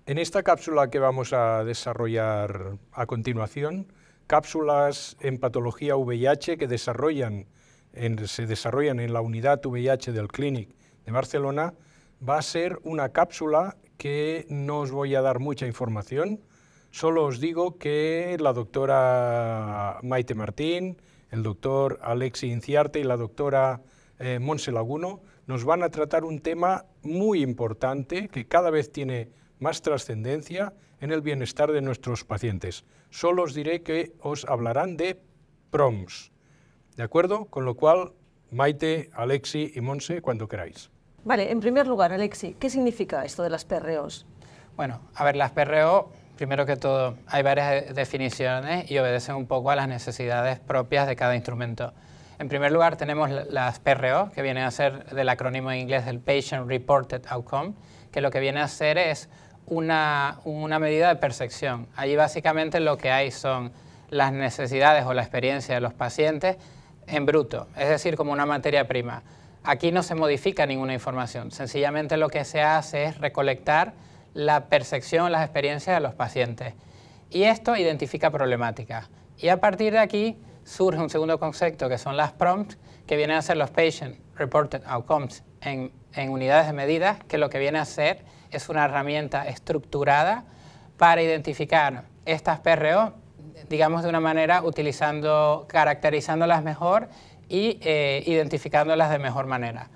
En esta cápsula que vamos a desarrollar a continuación, cápsulas en patología VIH que se desarrollan en la unidad VIH del Clínic de Barcelona, va a ser una cápsula que no os voy a dar mucha información, solo os digo que la doctora Maite Martín, el doctor Alexi Inciarte y la doctora Montse Laguno nos van a tratar un tema muy importante que cada vez tiene más trascendencia en el bienestar de nuestros pacientes. Solo os diré que os hablarán de PROMS, ¿de acuerdo? Con lo cual, Maite, Alexi y Montse, cuando queráis. Vale, en primer lugar, Alexi, ¿qué significa esto de las PROs? Bueno, a ver, las PRO, primero que todo, hay varias definiciones y obedecen un poco a las necesidades propias de cada instrumento. En primer lugar, tenemos las PRO, que vienen a ser del acrónimo en inglés del Patient Reported Outcome, que lo que viene a ser es una medida de percepción. Allí básicamente lo que hay son las necesidades o la experiencia de los pacientes en bruto, es decir, como una materia prima. Aquí no se modifica ninguna información, sencillamente lo que se hace es recolectar la percepción, las experiencias de los pacientes. Y esto identifica problemáticas. Y a partir de aquí surge un segundo concepto que son las PROMs, que vienen a ser los Patient Reported Outcomes en unidades de medidas, que lo que viene a ser es una herramienta estructurada para identificar estas PRO, digamos de una manera caracterizándolas mejor y identificándolas de mejor manera.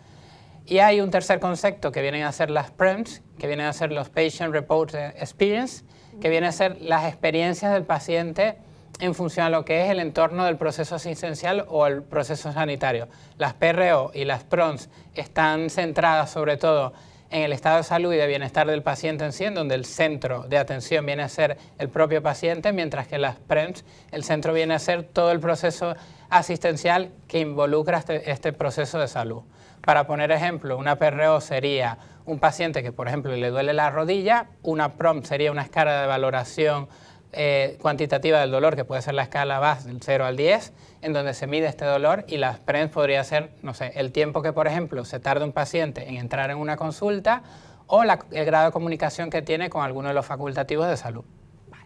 Y hay un tercer concepto que vienen a ser las PREMS, que vienen a ser los Patient Reported Experience, que vienen a ser las experiencias del paciente en función a lo que es el entorno del proceso asistencial o el proceso sanitario. Las PRO y las PROMS están centradas sobre todo en el estado de salud y de bienestar del paciente en sí, en donde el centro de atención viene a ser el propio paciente, mientras que las PREMS, el centro viene a ser todo el proceso asistencial que involucra este proceso de salud. Para poner ejemplo, una PRO sería un paciente que, por ejemplo, le duele la rodilla, una PROM sería una escala de valoración cuantitativa del dolor, que puede ser la escala VAS del 0 al 10, en donde se mide este dolor, y las PREMS podría ser, no sé, el tiempo que, por ejemplo, se tarda un paciente en entrar en una consulta o el grado de comunicación que tiene con alguno de los facultativos de salud. Vale.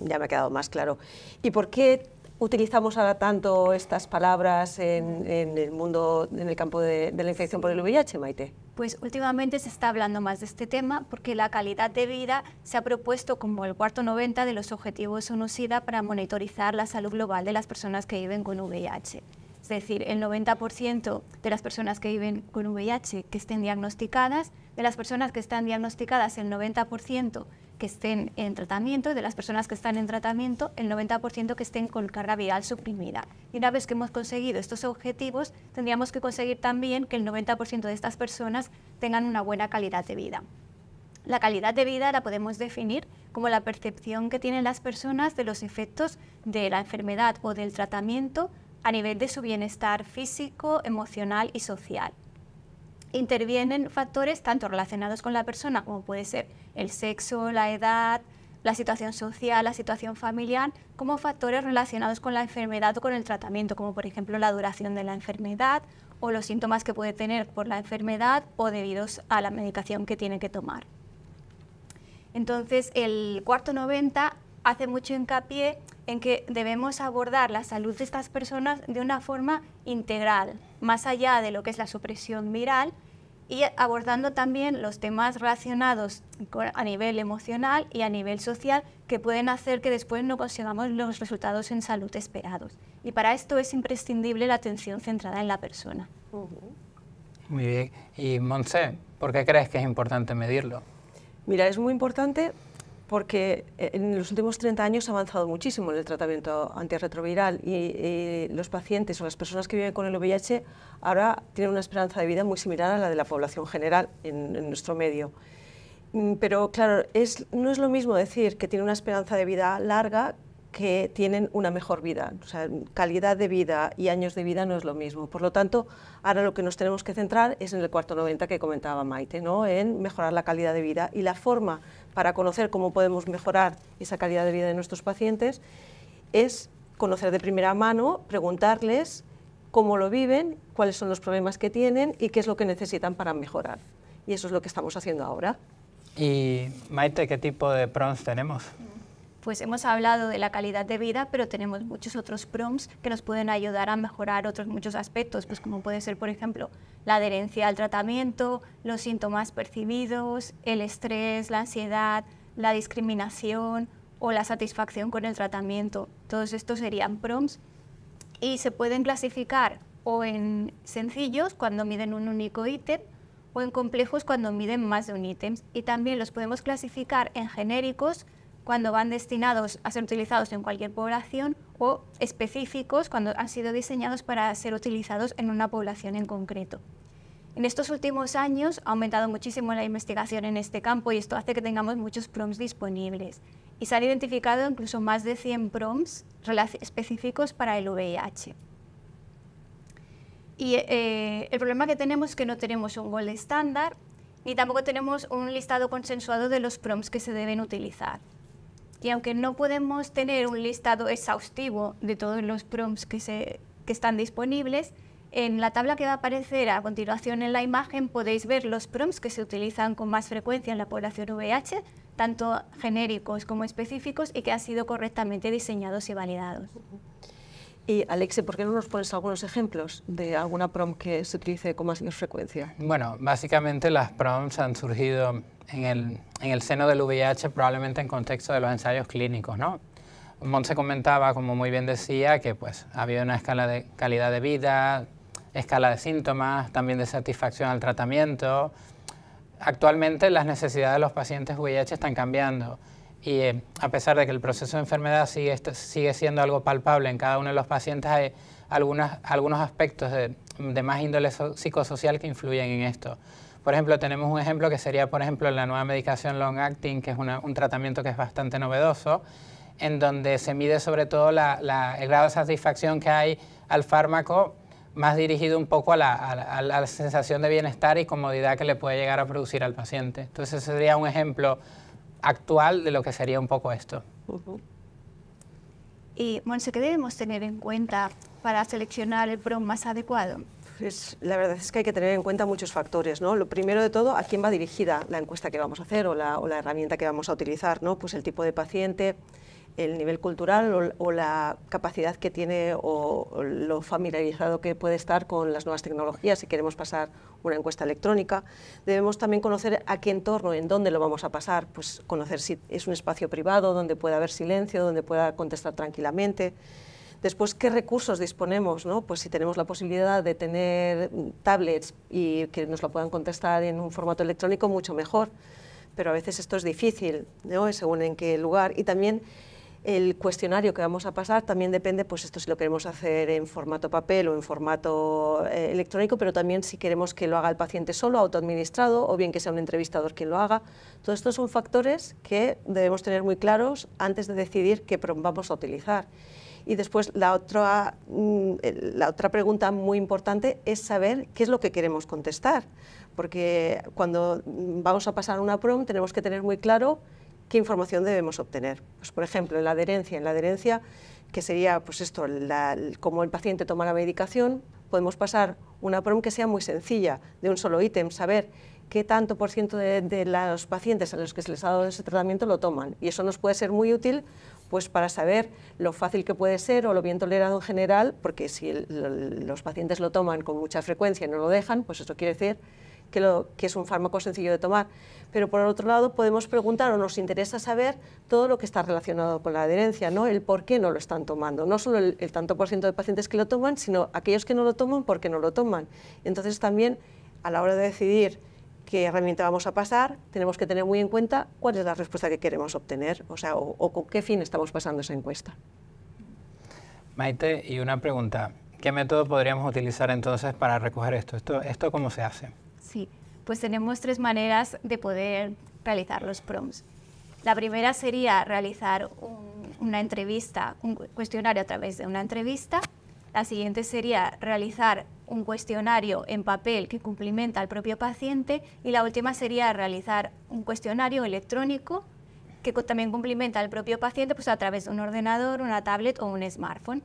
Ya me ha quedado más claro. ¿Y por qué utilizamos ahora tanto estas palabras en el mundo, en el campo de la infección por el VIH, Maite? Pues últimamente se está hablando más de este tema porque la calidad de vida se ha propuesto como el cuarto 90 de los objetivos ONU-SIDA para monitorizar la salud global de las personas que viven con VIH. Es decir, el 90% de las personas que viven con VIH que estén diagnosticadas, de las personas que están diagnosticadas el 90% que estén en tratamiento, y de las personas que están en tratamiento el 90% que estén con carga viral suprimida. Y una vez que hemos conseguido estos objetivos, tendríamos que conseguir también que el 90% de estas personas tengan una buena calidad de vida. La calidad de vida la podemos definir como la percepción que tienen las personas de los efectos de la enfermedad o del tratamiento a nivel de su bienestar físico, emocional y social. Intervienen factores tanto relacionados con la persona, como puede ser el sexo, la edad, la situación social, la situación familiar, como factores relacionados con la enfermedad o con el tratamiento, como por ejemplo la duración de la enfermedad o los síntomas que puede tener por la enfermedad o debidos a la medicación que tiene que tomar. Entonces, el cuarto 90 hace mucho hincapié en que debemos abordar la salud de estas personas de una forma integral, más allá de lo que es la supresión viral, y abordando también los temas relacionados a nivel emocional y a nivel social que pueden hacer que después no consigamos los resultados en salud esperados. Y para esto es imprescindible la atención centrada en la persona. Muy bien. Y Montse, ¿por qué crees que es importante medirlo? Mira, es muy importante porque en los últimos 30 años ha avanzado muchísimo en el tratamiento antirretroviral y los pacientes o las personas que viven con el VIH ahora tienen una esperanza de vida muy similar a la de la población general en nuestro medio. Pero claro, no es lo mismo decir que tienen una esperanza de vida larga que tienen una mejor vida. O sea, calidad de vida y años de vida no es lo mismo. Por lo tanto, ahora lo que nos tenemos que centrar es en el cuarto 90 que comentaba Maite, ¿no? En mejorar la calidad de vida, y la forma para conocer cómo podemos mejorar esa calidad de vida de nuestros pacientes es conocer de primera mano, preguntarles cómo lo viven, cuáles son los problemas que tienen y qué es lo que necesitan para mejorar. Y eso es lo que estamos haciendo ahora. Y Maite, ¿qué tipo de prompts tenemos? Pues hemos hablado de la calidad de vida, pero tenemos muchos otros prompts que nos pueden ayudar a mejorar otros muchos aspectos, pues como puede ser, por ejemplo, la adherencia al tratamiento, los síntomas percibidos, el estrés, la ansiedad, la discriminación o la satisfacción con el tratamiento. Todos estos serían prompts y se pueden clasificar o en sencillos cuando miden un único ítem o en complejos cuando miden más de un ítem. Y también los podemos clasificar en genéricos cuando van destinados a ser utilizados en cualquier población o específicos cuando han sido diseñados para ser utilizados en una población en concreto. En estos últimos años ha aumentado muchísimo la investigación en este campo y esto hace que tengamos muchos prompts disponibles. Y se han identificado incluso más de 100 prompts específicos para el VIH. Y el problema que tenemos es que no tenemos un gold estándar ni tampoco tenemos un listado consensuado de los prompts que se deben utilizar. Y aunque no podemos tener un listado exhaustivo de todos los prompts que están disponibles, en la tabla que va a aparecer a continuación en la imagen podéis ver los prompts que se utilizan con más frecuencia en la población VIH, tanto genéricos como específicos, y que han sido correctamente diseñados y validados. Y Alexi, ¿por qué no nos pones algunos ejemplos de alguna prompt que se utilice con más frecuencia? Bueno, básicamente las prompts han surgido en el seno del VIH, probablemente en contexto de los ensayos clínicos, ¿no? Montse comentaba, como muy bien decía, que pues ha habido una escala de calidad de vida, escala de síntomas, también de satisfacción al tratamiento. Actualmente las necesidades de los pacientes VIH están cambiando y a pesar de que el proceso de enfermedad sigue siendo algo palpable en cada uno de los pacientes, hay algunos aspectos de más índole psicosocial que influyen en esto. Por ejemplo, tenemos un ejemplo que sería, por ejemplo, la nueva medicación long acting, que es un tratamiento que es bastante novedoso, en donde se mide sobre todo el grado de satisfacción que hay al fármaco, más dirigido un poco a la sensación de bienestar y comodidad que le puede llegar a producir al paciente. Entonces, ese sería un ejemplo actual de lo que sería un poco esto. Y, Monse, ¿qué debemos tener en cuenta para seleccionar el prompt más adecuado? Pues la verdad es que hay que tener en cuenta muchos factores, ¿no? Lo primero de todo, a quién va dirigida la encuesta que vamos a hacer o la herramienta que vamos a utilizar, ¿no? Pues el tipo de paciente, el nivel cultural o la capacidad que tiene o lo familiarizado que puede estar con las nuevas tecnologías si queremos pasar una encuesta electrónica. Debemos también conocer a qué entorno, en dónde lo vamos a pasar, pues conocer si es un espacio privado donde pueda haber silencio, donde pueda contestar tranquilamente. Después, ¿qué recursos disponemos, ¿no? Pues si tenemos la posibilidad de tener tablets y que nos lo puedan contestar en un formato electrónico, mucho mejor. Pero a veces esto es difícil, ¿no? Según en qué lugar. Y también el cuestionario que vamos a pasar también depende, pues esto si lo queremos hacer en formato papel o en formato electrónico, pero también si queremos que lo haga el paciente solo, autoadministrado, o bien que sea un entrevistador quien lo haga. Todos estos son factores que debemos tener muy claros antes de decidir qué prompt vamos a utilizar. Y después la otra pregunta muy importante es saber qué es lo que queremos contestar, porque cuando vamos a pasar una prompt tenemos que tener muy claro qué información debemos obtener. Pues, por ejemplo, en la adherencia, que sería pues esto, cómo el paciente toma la medicación, podemos pasar una prompt que sea muy sencilla, de un solo ítem, saber qué tanto por ciento de los pacientes a los que se les ha dado ese tratamiento lo toman. Y eso nos puede ser muy útil pues para saber lo fácil que puede ser o lo bien tolerado en general, porque si los pacientes lo toman con mucha frecuencia y no lo dejan, pues eso quiere decir que es un fármaco sencillo de tomar. Pero por otro lado podemos preguntar o nos interesa saber todo lo que está relacionado con la adherencia, ¿no? El por qué no lo están tomando, no solo el tanto por ciento de pacientes que lo toman, sino aquellos que no lo toman, por qué no lo toman. Entonces también a la hora de decidir qué herramienta vamos a pasar, tenemos que tener muy en cuenta cuál es la respuesta que queremos obtener, o sea, o con qué fin estamos pasando esa encuesta. Maite, y una pregunta, ¿qué método podríamos utilizar entonces para recoger esto? ¿Esto cómo se hace? Sí, pues tenemos 3 maneras de poder realizar los prompts. La primera sería realizar una entrevista, un cuestionario a través de una entrevista. La siguiente sería realizar un cuestionario en papel que cumplimenta al propio paciente y la última sería realizar un cuestionario electrónico que también cumplimenta al propio paciente pues a través de un ordenador, una tablet o un smartphone.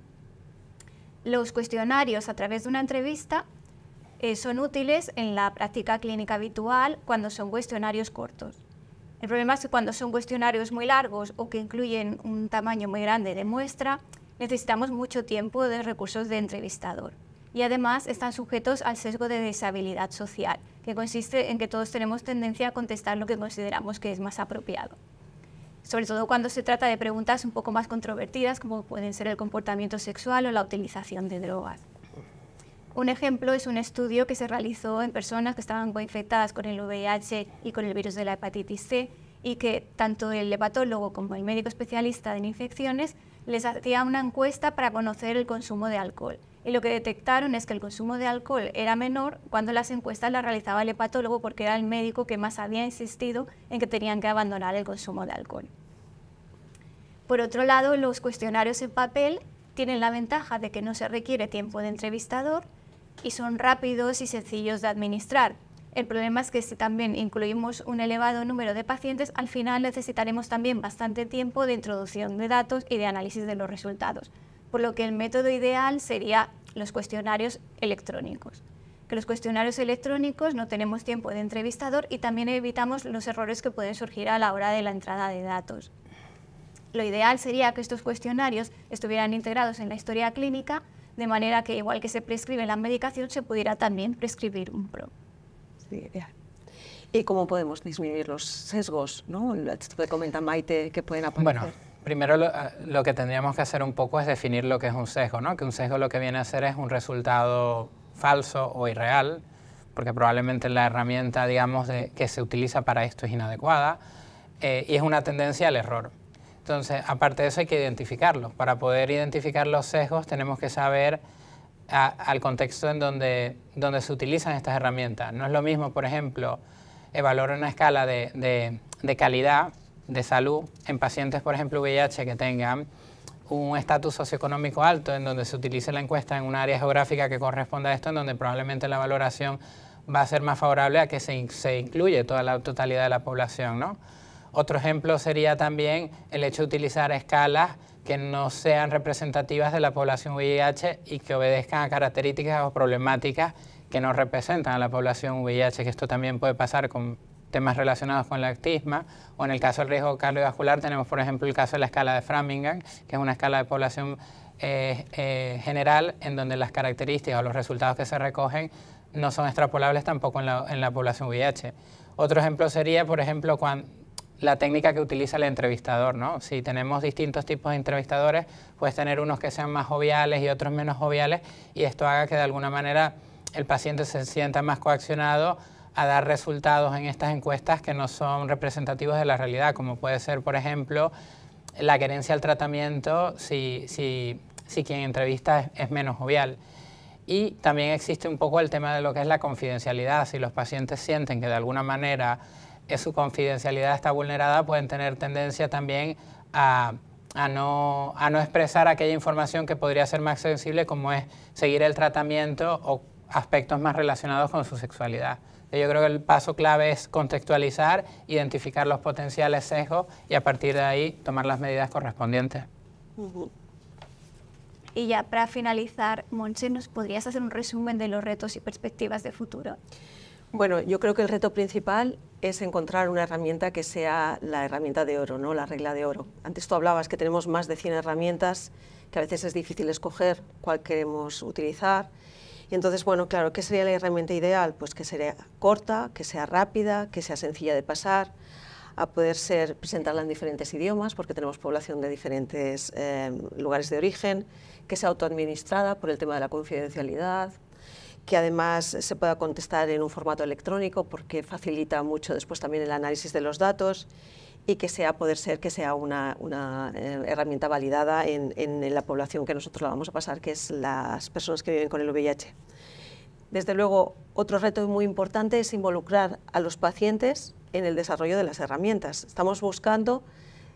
Los cuestionarios a través de una entrevista son útiles en la práctica clínica habitual cuando son cuestionarios cortos. El problema es que cuando son cuestionarios muy largos o que incluyen un tamaño muy grande de muestra, necesitamos mucho tiempo de recursos de entrevistador. Y además están sujetos al sesgo de deshabilidad social, que consiste en que todos tenemos tendencia a contestar lo que consideramos que es más apropiado. Sobre todo cuando se trata de preguntas un poco más controvertidas, como pueden ser el comportamiento sexual o la utilización de drogas. Un ejemplo es un estudio que se realizó en personas que estaban coinfectadas con el VIH y con el virus de la hepatitis C, y que tanto el hepatólogo como el médico especialista en infecciones les hacía una encuesta para conocer el consumo de alcohol. Y lo que detectaron es que el consumo de alcohol era menor cuando las encuestas las realizaba el hepatólogo, porque era el médico que más había insistido en que tenían que abandonar el consumo de alcohol. Por otro lado, los cuestionarios en papel tienen la ventaja de que no se requiere tiempo de entrevistador y son rápidos y sencillos de administrar. El problema es que si también incluimos un elevado número de pacientes, al final necesitaremos también bastante tiempo de introducción de datos y de análisis de los resultados, por lo que el método ideal sería los cuestionarios electrónicos. Que los cuestionarios electrónicos no tenemos tiempo de entrevistador y también evitamos los errores que pueden surgir a la hora de la entrada de datos. Lo ideal sería que estos cuestionarios estuvieran integrados en la historia clínica, de manera que, igual que se prescribe la medicación, se pudiera también prescribir un PRO. Sí, ¿y cómo podemos disminuir los sesgos, ¿no? Esto que comenta Maite, que pueden aparecer. Bueno, primero lo que tendríamos que hacer un poco es definir lo que es un sesgo, ¿no? Que un sesgo lo que viene a ser es un resultado falso o irreal, porque probablemente la herramienta, digamos, que se utiliza para esto es inadecuada, y es una tendencia al error. Entonces, aparte de eso hay que identificarlo. Para poder identificar los sesgos tenemos que saber al contexto en donde se utilizan estas herramientas. No es lo mismo, por ejemplo, evaluar una escala de calidad de salud en pacientes, por ejemplo, VIH que tengan un estatus socioeconómico alto, en donde se utilice la encuesta en un área geográfica que corresponda a esto, en donde probablemente la valoración va a ser más favorable a que se incluye toda la totalidad de la población, ¿no? Otro ejemplo sería también el hecho de utilizar escalas que no sean representativas de la población VIH y que obedezcan a características o problemáticas que no representan a la población VIH, que esto también puede pasar con temas relacionados con el actisma, o en el caso del riesgo cardiovascular tenemos, por ejemplo, el caso de la escala de Framingham, que es una escala de población general, en donde las características o los resultados que se recogen no son extrapolables tampoco en la población VIH. Otro ejemplo sería, por ejemplo, la técnica que utiliza el entrevistador, ¿no? Si tenemos distintos tipos de entrevistadores, puedes tener unos que sean más joviales y otros menos joviales, y esto haga que de alguna manera el paciente se sienta más coaccionado a dar resultados en estas encuestas que no son representativos de la realidad, como puede ser, por ejemplo, la querencia al tratamiento si quien entrevista es menos jovial. Y también existe un poco el tema de lo que es la confidencialidad. Si los pacientes sienten que de alguna manera su confidencialidad está vulnerada, pueden tener tendencia también a no expresar aquella información que podría ser más sensible, como es seguir el tratamiento o aspectos más relacionados con su sexualidad. Yo creo que el paso clave es contextualizar, identificar los potenciales sesgos y a partir de ahí tomar las medidas correspondientes. Y ya para finalizar, Montse, ¿nos podrías hacer un resumen de los retos y perspectivas de futuro? Bueno, yo creo que el reto principal es encontrar una herramienta que sea la herramienta de oro, ¿no? La regla de oro. Antes tú hablabas que tenemos más de 100 herramientas, que a veces es difícil escoger cuál queremos utilizar. Y entonces, bueno, claro, ¿qué sería la herramienta ideal? Pues que sea corta, que sea rápida, que sea sencilla de pasar, a poder presentarla en diferentes idiomas, porque tenemos población de diferentes lugares de origen, que sea autoadministrada por el tema de la confidencialidad, que además se pueda contestar en un formato electrónico, porque facilita mucho después también el análisis de los datos, y que sea una herramienta validada en la población que nosotros la vamos a pasar, que es las personas que viven con el VIH. Desde luego, otro reto muy importante es involucrar a los pacientes en el desarrollo de las herramientas. Estamos buscando,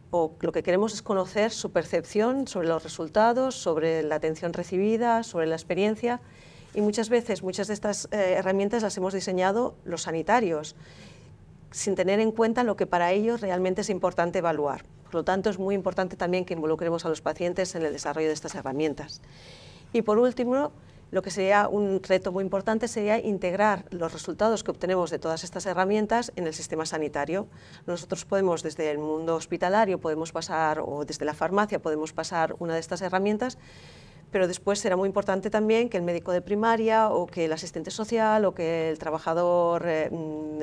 o lo que queremos es conocer su percepción sobre los resultados, sobre la atención recibida, sobre la experiencia, y muchas veces muchas de estas herramientas las hemos diseñado los sanitarios, sin tener en cuenta lo que para ellos realmente es importante evaluar. Por lo tanto, es muy importante también que involucremos a los pacientes en el desarrollo de estas herramientas. Y por último, Lo que sería un reto muy importante sería integrar los resultados que obtenemos de todas estas herramientas en el sistema sanitario. Nosotros podemos, desde el mundo hospitalario, podemos pasar, o desde la farmacia, podemos pasar una de estas herramientas, pero después será muy importante también que el médico de primaria o que el asistente social o que el trabajador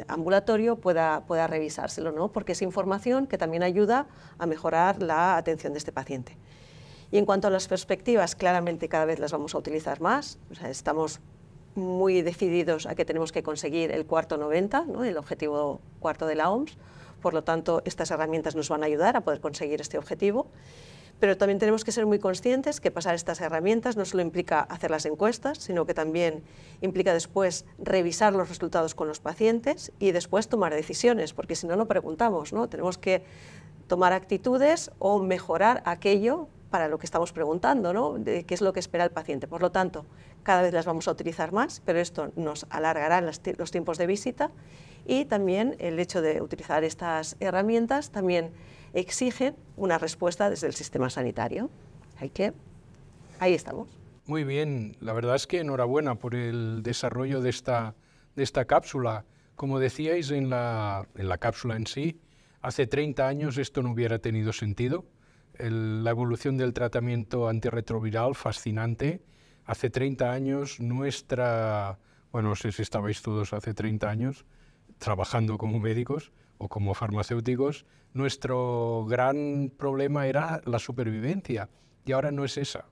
ambulatorio pueda revisárselo, ¿no? Porque es información que también ayuda a mejorar la atención de este paciente. Y en cuanto a las perspectivas, claramente cada vez las vamos a utilizar más. O sea, estamos muy decididos a que tenemos que conseguir el cuarto 90, ¿no? El objetivo cuarto de la OMS. Por lo tanto, estas herramientas nos van a ayudar a poder conseguir este objetivo. Pero también tenemos que ser muy conscientes que pasar estas herramientas no solo implica hacer las encuestas, sino que también implica después revisar los resultados con los pacientes y después tomar decisiones, porque si no, no preguntamos, ¿no? Tenemos que tomar actitudes o mejorar aquello para lo que estamos preguntando, ¿no? De qué es lo que espera el paciente. Por lo tanto, cada vez las vamos a utilizar más, pero esto nos alargará los tiempos de visita, y también el hecho de utilizar estas herramientas también exige una respuesta desde el sistema sanitario. Ahí estamos. Muy bien, la verdad es que enhorabuena por el desarrollo de esta cápsula. Como decíais en la cápsula en sí, hace 30 años esto no hubiera tenido sentido. La evolución del tratamiento antirretroviral, fascinante. Hace 30 años bueno, no sé si estabais todos hace 30 años trabajando como médicos o como farmacéuticos, nuestro gran problema era la supervivencia, y ahora no es esa.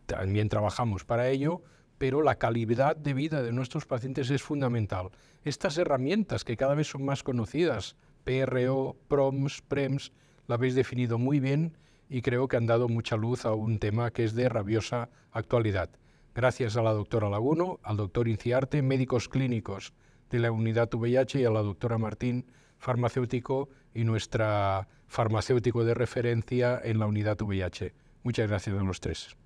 También trabajamos para ello, pero la calidad de vida de nuestros pacientes es fundamental. Estas herramientas que cada vez son más conocidas, PRO, PROMS, PREMS, la habéis definido muy bien y creo que han dado mucha luz a un tema que es de rabiosa actualidad. Gracias a la doctora Laguno, al doctor Inciarte, médicos clínicos de la unidad VIH, y a la doctora Martín, farmacéutico y nuestra farmacéutico de referencia en la unidad VIH. Muchas gracias a los tres.